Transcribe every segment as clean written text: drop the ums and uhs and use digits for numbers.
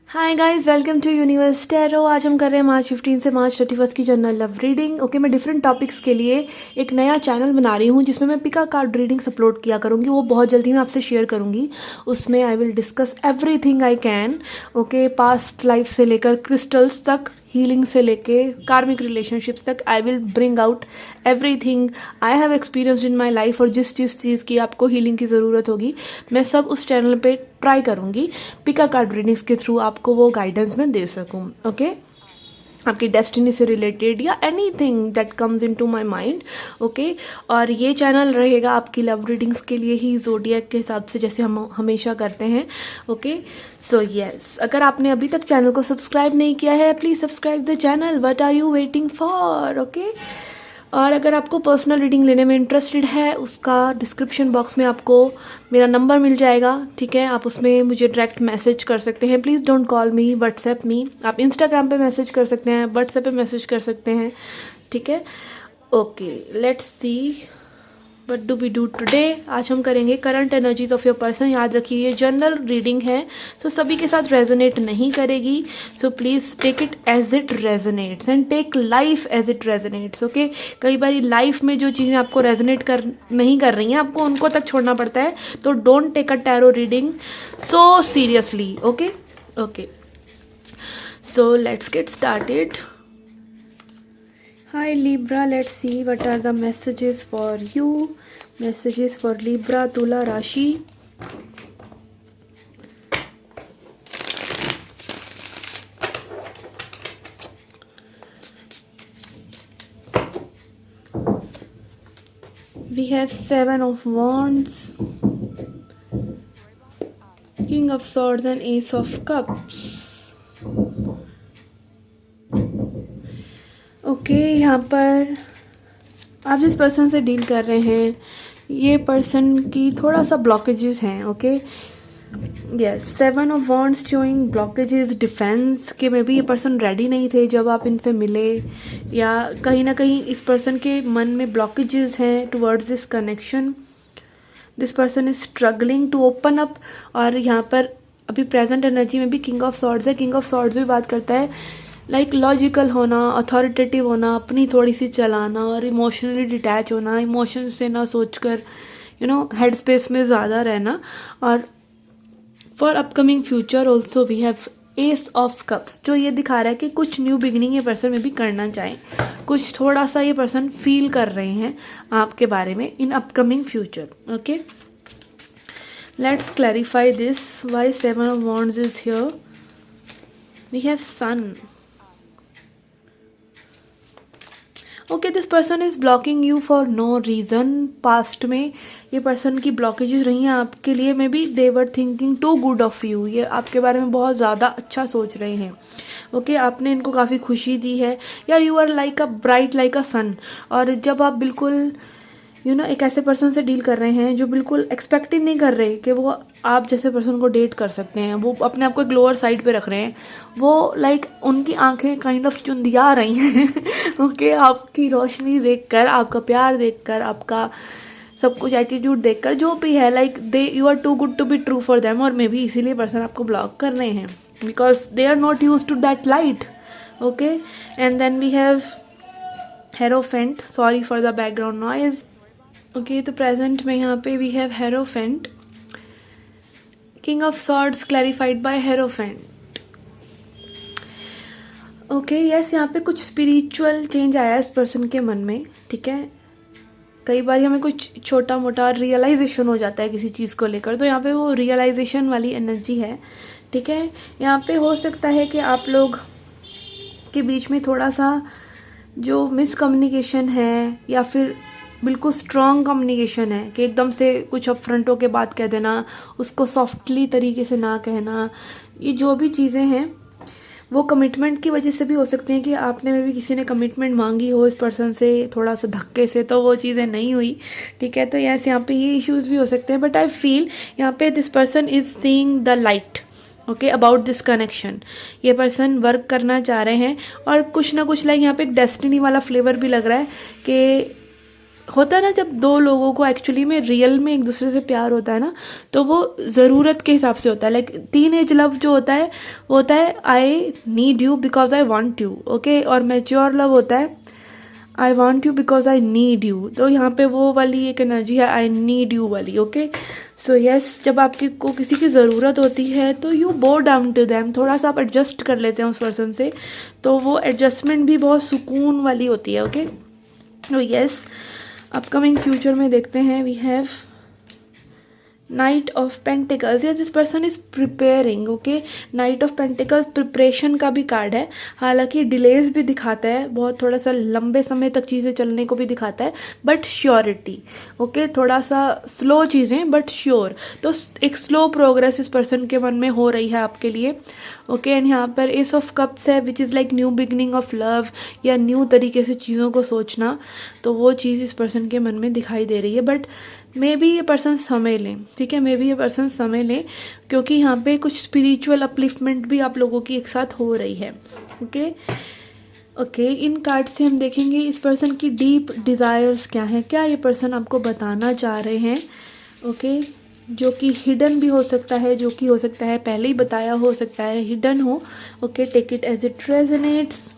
Hi guys, welcome to Universe Tarot. आज हम कर रहे हैं मार्च 15 से मार्च 31 की जनरल लव रीडिंग। ओके, मैं डिफरेंट टॉपिक्स के लिए एक नया चैनल बना रही हूँ जिसमें मैं पिका कार्ड रीडिंग्स अपलोड किया करूँगी। वो बहुत जल्दी मैं आपसे शेयर करूँगी। उसमें I will discuss everything I can. Okay, past life से लेकर क्रिस्टल्स तक, हीलिंग से लेके कार्मिक रिलेशनशिप्स तक, I will bring out everything I have experience in my life. और जिस जिस चीज़ की आपको हीलिंग की ज़रूरत होगी मैं सब उस चैनल पे ट्राई करूँगी पिका कार्ड रीडिंग्स के थ्रू आपको वो गाइडेंस मैं दे सकूँ। ओके, आपकी डेस्टिनी से रिलेटेड या anything that comes into my mind. Okay, और ये चैनल रहेगा आपकी लव रीडिंग्स के लिए ही, ज़ोडिएक के हिसाब से, जैसे हम हमेशा करते हैं। ओके, सो यस, अगर आपने अभी तक चैनल को सब्सक्राइब नहीं किया है please subscribe the channel. What are you waiting for? Okay, और अगर आपको पर्सनल रीडिंग लेने में इंटरेस्टेड है उसका डिस्क्रिप्शन बॉक्स में आपको मेरा नंबर मिल जाएगा। ठीक है, आप उसमें मुझे डायरेक्ट मैसेज कर सकते हैं। Please don't call me, WhatsApp me. आप इंस्टाग्राम पे मैसेज कर सकते हैं, व्हाट्सएप पे मैसेज कर सकते हैं। ठीक है, okay, let's see what do we do today. आज हम करेंगे current energies of your person. याद रखिए ये जनरल रीडिंग है तो सभी के साथ रेजोनेट नहीं करेगी, so please take it as it resonates and take life as it resonates. Okay, कई बार लाइफ में जो चीज़ें आपको रेजोनेट कर नहीं कर रही हैं आपको उनको तक छोड़ना पड़ता है, तो don't take a tarot reading so seriously. Okay okay, so let's get started. Hi Libra, let's see what are the messages for you. Messages for Libra, Tula Rashi. We have Seven of Wands, King of Swords and Ace of Cups. Okay, यहाँ पर आप जिस person से deal कर रहे हैं ये person की थोड़ा सा ब्लॉकेजेस हैं। Okay, yes, 7 of wands showing blockages, defence के में भी ये पर्सन रेडी नहीं थे जब आप इनसे मिले, या कहीं ना कहीं इस पर्सन के मन में ब्लॉकेजेस हैं towards this connection. This person is struggling to open up. और यहाँ पर अभी प्रेजेंट एनर्जी में भी किंग ऑफ सॉर्ड्स है। किंग ऑफ सॉर्ड्स भी बात करता है लाइक लॉजिकल होना, अथॉरिटेटिव होना, अपनी थोड़ी सी चलाना और इमोशनली डिटैच होना, इमोशन से ना सोचकर हेड स्पेस में ज़्यादा रहना। और for upcoming future also we have ace of cups, जो ये दिखा रहा है कि कुछ न्यू बिगिनिंग ये पर्सन में भी करना चाहें, कुछ थोड़ा सा ये पर्सन फील कर रहे हैं आपके बारे में in upcoming future. Okay, let's clarify this why 7 of wands is here. We have sun. Okay, this person is blocking you for no reason. Past में ये पर्सन की ब्लॉकेजेस रही हैं आपके लिए, maybe they were thinking too good of you. ये आपके बारे में बहुत ज़्यादा अच्छा सोच रहे हैं। ओके, आपने इनको काफ़ी खुशी दी है, या you are like a bright like a sun. और जब आप बिल्कुल एक ऐसे पर्सन से डील कर रहे हैं जो बिल्कुल एक्सपेक्ट ही नहीं कर रहे कि वो आप जैसे पर्सन को डेट कर सकते हैं, वो अपने आप को एक लोअर साइड पे रख रहे हैं, वो लाइक उनकी आंखें काइंड ऑफ चुंदिया रही हैं। ओके, आपकी रोशनी देखकर, आपका प्यार देखकर, आपका सब कुछ एटीट्यूड देखकर, जो भी है, like they you are too good to be true for them. और मे बी इसीलिए पर्सन आपको ब्लॉक कर रहे हैं because they are not used to that light. Okay, and then we have hierophant. Sorry for the background noise. Okay, तो present में यहाँ पे we have hierophant, king of swords clarified by hierophant. Okay, yes, यहाँ पे कुछ spiritual change आया है इस पर्सन के मन में। ठीक है, कई बार हमें कुछ छोटा मोटा रियलाइजेशन हो जाता है किसी चीज़ को लेकर, तो यहाँ पे वो रियलाइजेशन वाली एनर्जी है। ठीक है, यहाँ पे हो सकता है कि आप लोग के बीच में थोड़ा सा जो मिसकम्युनिकेशन है या फिर बिल्कुल स्ट्रॉन्ग कम्युनिकेशन है कि एकदम से कुछ अपफ्रंट होकर बात कह देना, उसको सॉफ्टली तरीके से ना कहना, ये जो भी चीज़ें हैं वो कमिटमेंट की वजह से भी हो सकती हैं कि आपने में भी किसी ने कमिटमेंट मांगी हो इस पर्सन से थोड़ा सा धक्के से, तो वो चीज़ें नहीं हुई। ठीक है, तो यहाँ पे ये इश्यूज़ भी हो सकते हैं, बट आई फील यहाँ पे this person is seeing the light. Okay, about this connection ये पर्सन वर्क करना चाह रहे हैं, और कुछ ना कुछ लाइक यहाँ पे एक डेस्टिनी वाला फ्लेवर भी लग रहा है कि होता है ना, जब दो लोगों को एक्चुअली में रियल में एक दूसरे से प्यार होता है ना, तो वो ज़रूरत के हिसाब से होता है। लाइक टीन एज लव जो होता है वो होता है I need you because I want you, okay. और मैच्योर लव होता है I want you because I need you. तो यहाँ पे वो वाली एक एनर्जी है आई नीड यू वाली, ओके। सो यस, जब आपकी को किसी की ज़रूरत होती है तो यू बो डाउन टू दैम, थोड़ा सा आप एडजस्ट कर लेते हैं उस पर्सन से, तो वो एडजस्टमेंट भी बहुत सुकून वाली होती है, ओके। तो यस, अपकमिंग फ्यूचर में देखते हैं, we have knight of pentacles. Yes, this person is preparing, okay. Knight of pentacles preparation का भी कार्ड है, हालांकि डिलेज भी दिखाता है, बहुत थोड़ा सा लंबे समय तक चीज़ें चलने को भी दिखाता है, बट श्योरिटी, ओके। थोड़ा सा स्लो चीज़ें बट श्योर, तो एक स्लो प्रोग्रेस इस पर्सन के मन में हो रही है आपके लिए, ओके। एंड यहाँ पर एस ऑफ कप्स है which is like new beginning of love, या न्यू तरीके से चीज़ों को सोचना, तो वो चीज़ इस पर्सन के मन में दिखाई दे रही है। बट मे बी ये पर्सन समय लें, ठीक है, मे बी ये पर्सन समय लें, क्योंकि यहाँ पे कुछ स्पिरिचुअल अपलिफ्टमेंट भी आप लोगों की एक साथ हो रही है, ओके। ओके, इन कार्ड से हम देखेंगे इस पर्सन की डीप डिज़ायर्स क्या हैं, क्या ये पर्सन आपको बताना चाह रहे हैं, ओके। जो कि हिडन भी हो सकता है, जो कि हो सकता है पहले ही बताया, हो सकता है हिडन हो, okay. Take it as it resonates.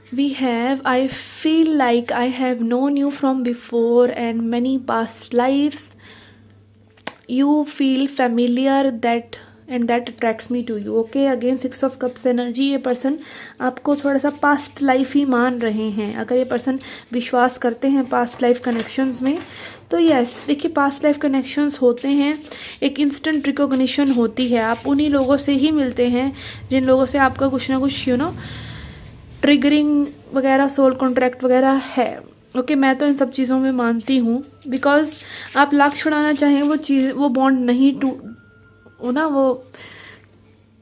We have, I feel like I have known you from before and many past lives. You feel familiar that and that attracts me to you, okay. Again 6 of cups energy, ये person आपको थोड़ा सा past life ही मान रहे हैं। अगर ये person विश्वास करते हैं पास्ट लाइफ कनेक्शंस में, तो यस, देखिए पास्ट लाइफ कनेक्शंस होते हैं, एक इंस्टेंट रिकॉग्निशन होती है, आप उन्हीं लोगों से ही मिलते हैं जिन लोगों से आपका कुछ ना कुछ ट्रिगरिंग वगैरह, सोल कॉन्ट्रैक्ट वगैरह है, ओके। मैं तो इन सब चीज़ों में मानती हूँ, बिकॉज आप लाख छुड़ाना चाहें वो चीज़, वो बॉन्ड नहीं वो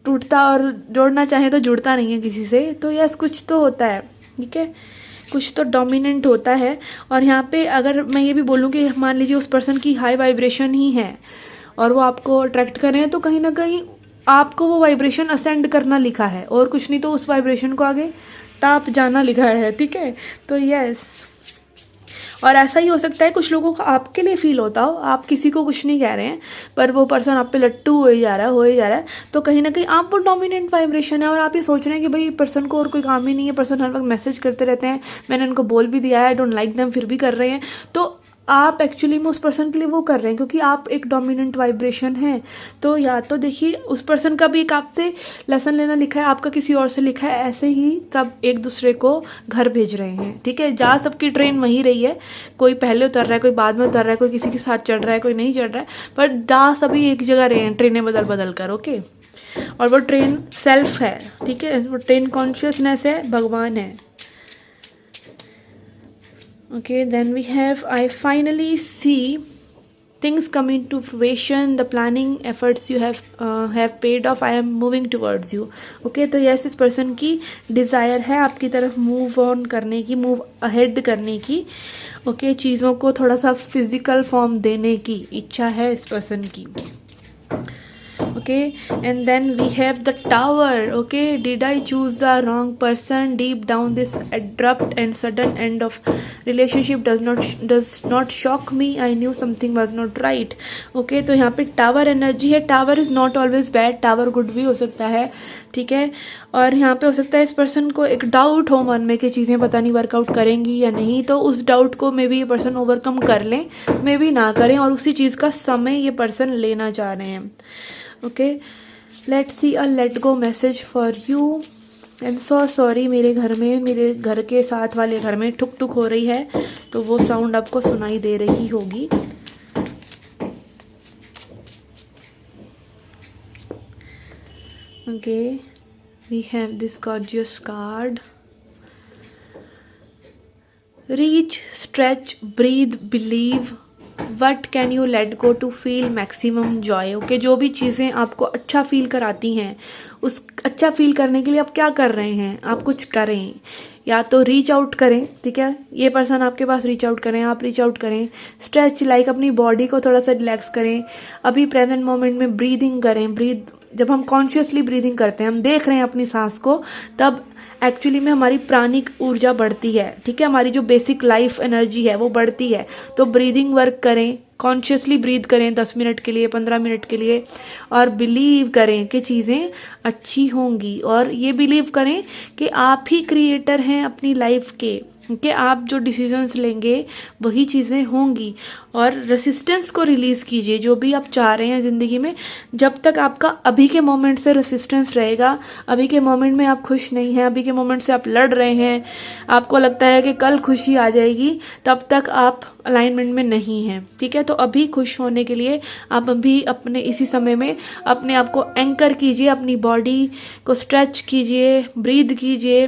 टूटता, और जोड़ना चाहें तो जुड़ता नहीं है किसी से, तो यस कुछ तो होता है, ठीक है, कुछ तो डोमिनेंट होता है। और यहाँ पे अगर मैं ये भी बोलूँ कि मान लीजिए उस पर्सन की हाई वाइब्रेशन ही है और वो आपको अट्रैक्ट कर रहे हैं, तो कहीं ना कहीं आपको वो वाइब्रेशन असेंड करना लिखा है, और कुछ नहीं तो उस वाइब्रेशन को आगे टाप जाना लिखा है, ठीक है। तो यस, और ऐसा ही हो सकता है कुछ लोगों को आपके लिए फील होता हो, आप किसी को कुछ नहीं कह रहे हैं, पर वो पर्सन आप पे लट्टू हो ही जा रहा है, तो कहीं ना कहीं आप वो डोमिनेंट वाइब्रेशन है, और आप ये सोच रहे हैं कि भाई पर्सन को और कोई काम ही नहीं है, पर्सन हर वक्त मैसेज करते रहते हैं, मैंने उनको बोल भी दिया है आई डोंट लाइक देम, फिर भी कर रहे हैं, तो आप एक्चुअली में उस पर्सन के लिए वो कर रहे हैं क्योंकि आप एक डोमिनेंट वाइब्रेशन है। तो या तो देखिए उस पर्सन का भी एक आपसे लेसन लेना लिखा है, आपका किसी और से लिखा है, ऐसे ही सब एक दूसरे को घर भेज रहे हैं, ठीक है। जा सबकी ट्रेन वहीं रही है, कोई पहले उतर रहा है, कोई बाद में उतर रहा है, कोई किसी के साथ चढ़ रहा है, कोई नहीं चढ़ रहा है, पर जा सभी एक जगह रहे हैं, ट्रेनें बदल बदल कर, ओके। और वो ट्रेन सेल्फ है, ठीक है, वो ट्रेन कॉन्शियसनेस है, भगवान है, okay. Then we have, I finally see things coming to fruition, the planning efforts you have paid off, I am moving towards you, okay. तो यस, इस पर्सन की डिज़ायर है आपकी तरफ मूव ऑन करने की, मूव अहेड करने की, ओके। चीज़ों को थोड़ा सा फिजिकल फॉर्म देने की इच्छा है इस पर्सन की, okay. And then we have the tower, okay. Did I choose the wrong person? Deep down this abrupt and sudden end of relationship does not shock me, I knew something was not right, okay. तो यहाँ पे tower energy है, tower is not always bad, tower good भी हो सकता है, ठीक है। और यहाँ पे हो सकता है इस पर्सन को एक डाउट हो मन में कि चीज़ें पता नहीं वर्कआउट करेंगी या नहीं, तो उस डाउट को मे बी ये पर्सन ओवरकम कर लें, मे बी ना करें, और उसी चीज़ का समय ये पर्सन लेना चाह रहे हैं, okay. Let's C a let go message for you. I am so sorry, मेरे घर के साथ वाले घर में ठुक ठुक हो रही है, तो वो साउंड आपको सुनाई दे रही होगी, okay. We have this gorgeous card, reach, stretch, breathe, believe, what can you let go to feel maximum joy, okay. जो भी चीज़ें आपको अच्छा फील कराती हैं, उस अच्छा फील करने के लिए आप क्या कर रहे हैं, आप कुछ करें, या तो रीच आउट करें, ठीक है, ये पर्सन आपके पास रीच आउट करें, आप रीच आउट करें, स्ट्रेच लाइक अपनी बॉडी को थोड़ा सा रिलैक्स करें, अभी प्रेजेंट मोमेंट में ब्रीदिंग करें, ब्रीद जब हम कॉन्शियसली ब्रीदिंग करते हैं, हम देख रहे हैं अपनी सांस को, तब एक्चुअली में हमारी प्राणिक ऊर्जा बढ़ती है, ठीक है, हमारी जो बेसिक लाइफ एनर्जी है वो बढ़ती है। तो ब्रीदिंग वर्क करें, कॉन्शियसली ब्रीद करें 10 मिनट के लिए, 15 मिनट के लिए, और बिलीव करें कि चीज़ें अच्छी होंगी, और ये बिलीव करें कि आप ही क्रिएटर हैं अपनी लाइफ के, कि आप जो डिसीजंस लेंगे वही चीज़ें होंगी। और रेसिस्टेंस को रिलीज़ कीजिए, जो भी आप चाह रहे हैं ज़िंदगी में। जब तक आपका अभी के मोमेंट से रेसिस्टेंस रहेगा, अभी के मोमेंट में आप खुश नहीं हैं, अभी के मोमेंट से आप लड़ रहे हैं, आपको लगता है कि कल खुशी आ जाएगी, तब तक आप अलाइनमेंट में नहीं हैं, ठीक है। तो अभी खुश होने के लिए आप अभी अपने इसी समय में अपने आप को एंकर कीजिए, अपनी बॉडी को स्ट्रेच कीजिए, ब्रीद कीजिए,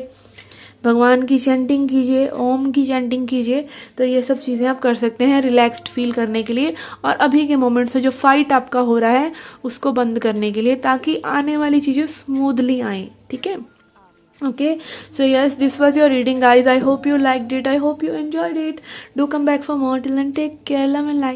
भगवान की चैंटिंग कीजिए, ओम की चैंटिंग कीजिए। तो ये सब चीज़ें आप कर सकते हैं रिलैक्स्ड फील करने के लिए, और अभी के मोमेंट से जो फाइट आपका हो रहा है उसको बंद करने के लिए, ताकि आने वाली चीज़ें स्मूथली आएँ, ठीक है। Okay, so yes, this was your reading, guys. I hope you liked it. I hope you enjoyed it. Do come back for more. Till then, take care. Love and like.